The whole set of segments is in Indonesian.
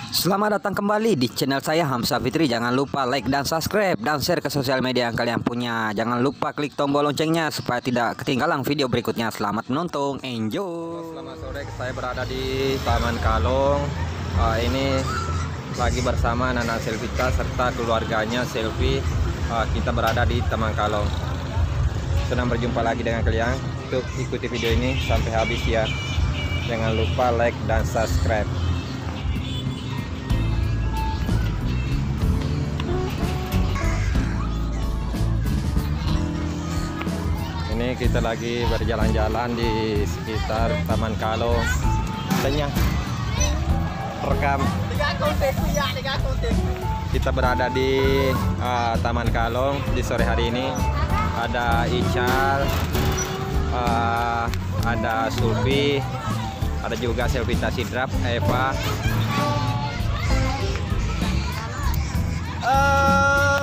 Selamat datang kembali di channel saya Hamzah Fitri. Jangan lupa like dan subscribe dan share ke sosial media yang kalian punya. Jangan lupa klik tombol loncengnya supaya tidak ketinggalan video berikutnya. Selamat menonton, enjoy. Selamat sore, saya berada di Taman Kalong. Ini lagi bersama Nana Selvita serta keluarganya Selfie. Kita berada di Taman Kalong. Senang berjumpa lagi dengan kalian. Untuk ikuti video ini sampai habis ya. Jangan lupa like dan subscribe. Ini kita lagi berjalan-jalan di sekitar Taman Kalong. Tanya rekam. Kita berada di Taman Kalong di sore hari ini. Ada Ical, ada Sulfi, ada juga Selvita Sidrap, Eva.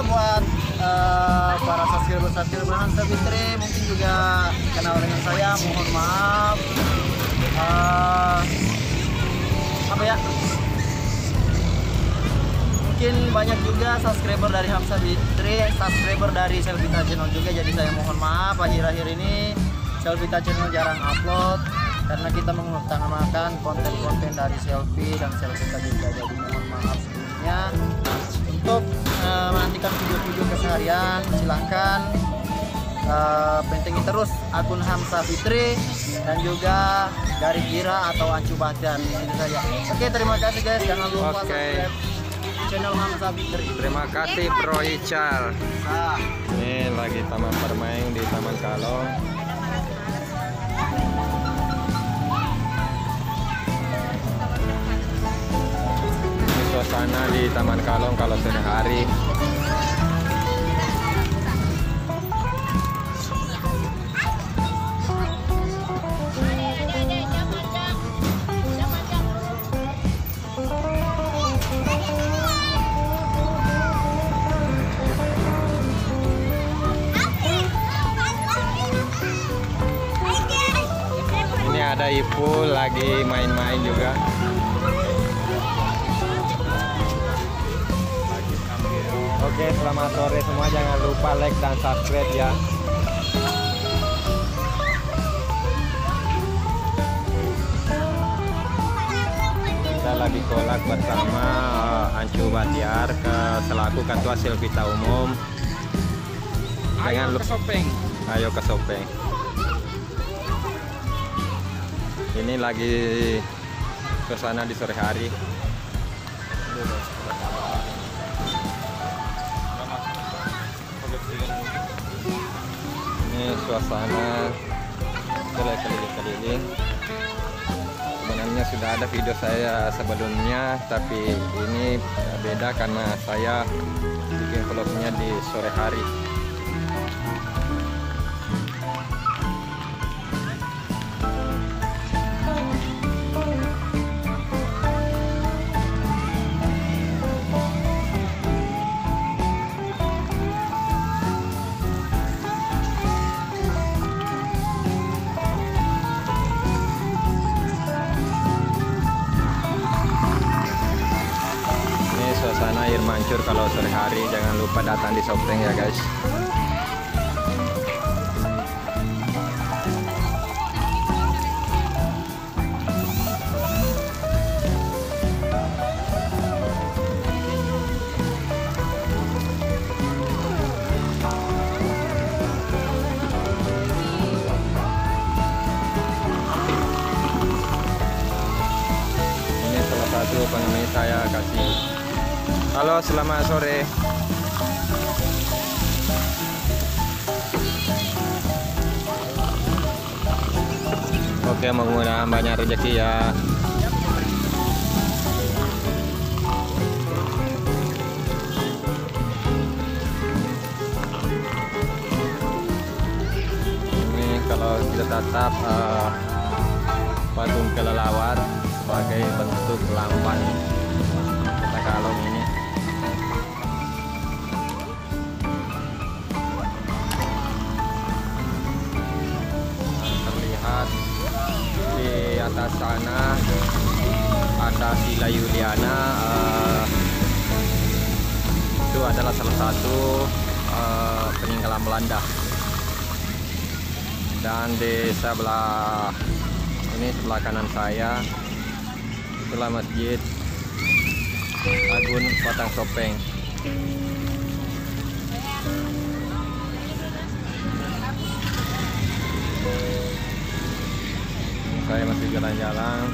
Buat para subscriber Hamzah Fitri mungkin juga kenal dengan saya, mohon maaf. Apa ya? Mungkin banyak juga subscriber dari Hamzah Fitri, subscriber dari Selvita Channel juga, jadi saya mohon maaf akhir-akhir ini Selvita Channel jarang upload karena kita mengutamakan konten-konten dari Selfie dan Selvita juga, jadi mohon maaf sebelumnya. Untuk menantikan video-video keseharian silahkan pantengin terus akun Hamzah Fitri dan juga dari Kira atau Ancu Bahtiar di sini saja. Oke, terima kasih guys, jangan lupa subscribe channel Hamzah Fitri. Terima kasih Bro Ical. Ini lagi taman bermain di Taman Kalong. Ini suasana di Taman Kalong kalau sore hari. Ada Ipul lagi main-main juga. Oke, selamat sore semua. Jangan lupa like dan subscribe ya. Kita lagi kolak bersama Ancu Bahtiar selaku Ketua Selvita Umum. Jangan lupa ayo ke Sopeng. Ini lagi ke sana di sore hari. Ini suasana keliling-keliling. Sebenarnya sudah ada video saya sebelumnya, tapi ini beda karena saya bikin vlognya di sore hari. Suasana air mancur kalau sore hari. Jangan lupa datang di Sopeng ya guys. Ini salah satu pengemudi saya kasih. Halo, selamat sore. Oke, mudah-mudahan banyak rezeki ya. Ini kalau kita tatap patung kelelawar sebagai bentuk lambang Kota Kalong ini. Terlihat di atas sana ada Villa Yuliana, itu adalah salah satu peninggalan Belanda. Dan di sebelah ini, sebelah kanan saya, itulah Masjid Agung Batang Topeng. Saya masih jalan-jalan.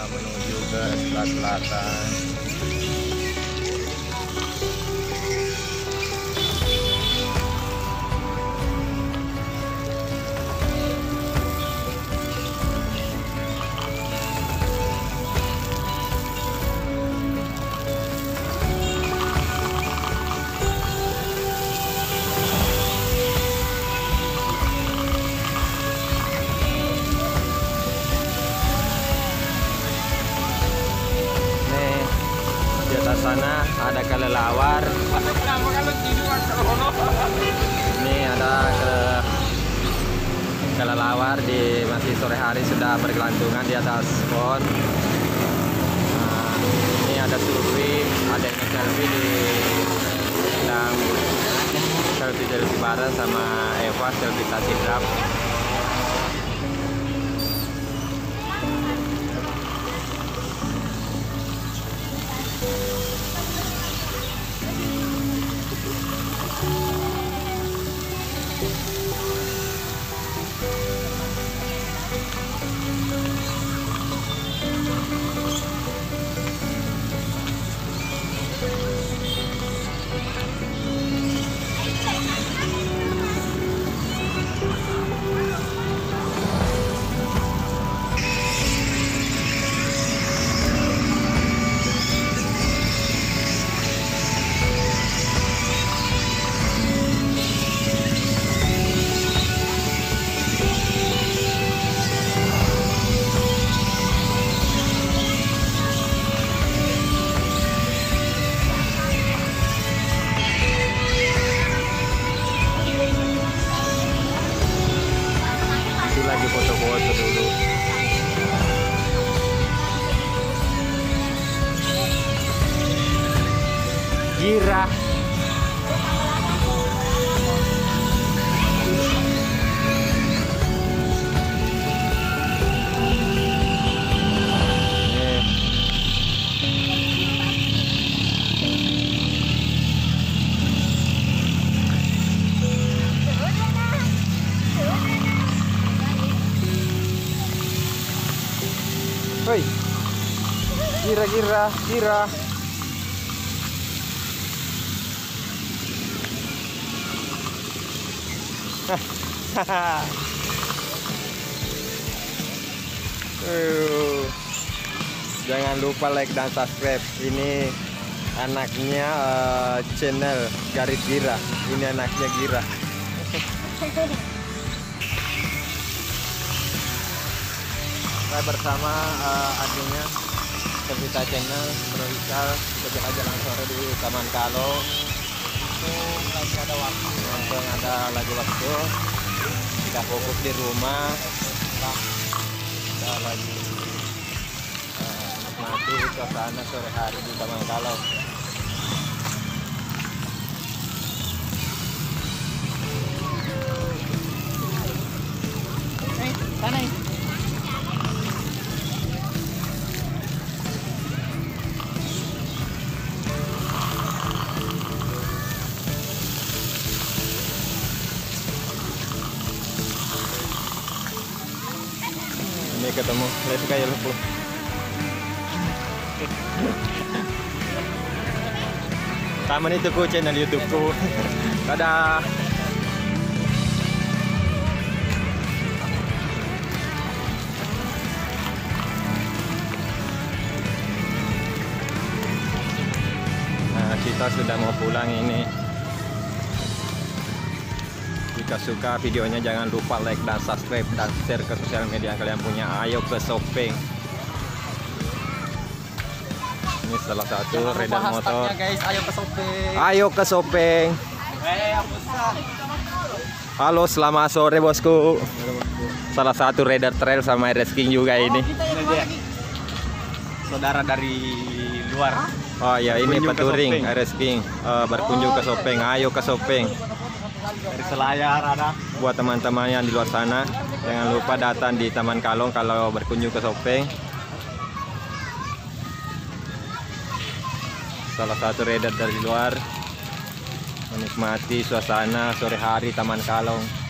Menuju ke sebelah selatan. Di atas sana ada kelelawar. Ini ada kelelawar masih sore hari sudah bergelantungan di atas pohon. Nah, ini ada Surfi, ada yang selfie sedang selfie bareng sama Eva, selfie tasidap. Lagi foto-foto dulu. Gira. Hoi, gira. Jangan lupa like dan subscribe. Ini anaknya channel Garis Gira. Ini anaknya Gira. Saya bersama adminnya Servita Channel Provisal jalan-jalan sore di Taman Kalong. Lagi ada waktu, lagi waktu. Tidak fokus di rumah. Kita lagi menikmati suasana sore hari di Taman Kalong. Sana. Ini ketemu, lihat kayak lupa. Taman itu ku channel YouTubeku. Dadah. kita sudah mau pulang ini. Jika suka videonya jangan lupa like dan subscribe dan share ke sosial media yang kalian punya. Ayo ke Sopeng. Ini salah satu rider motor. Guys, ayo ke Sopeng. Ayo ke Sopeng. Halo, selamat sore bosku. Salah satu rider trail sama resking juga ini. Saudara dari luar. Oh ya, ini Berkunjung ke peturing Sopeng. resking berkunjung ke Sopeng. Ayo ke Sopeng. Dari Selayar ada. Buat teman-teman yang di luar sana, jangan lupa datang di Taman Kalong kalau berkunjung ke Sopeng. Salah satu rider dari luar menikmati suasana sore hari Taman Kalong.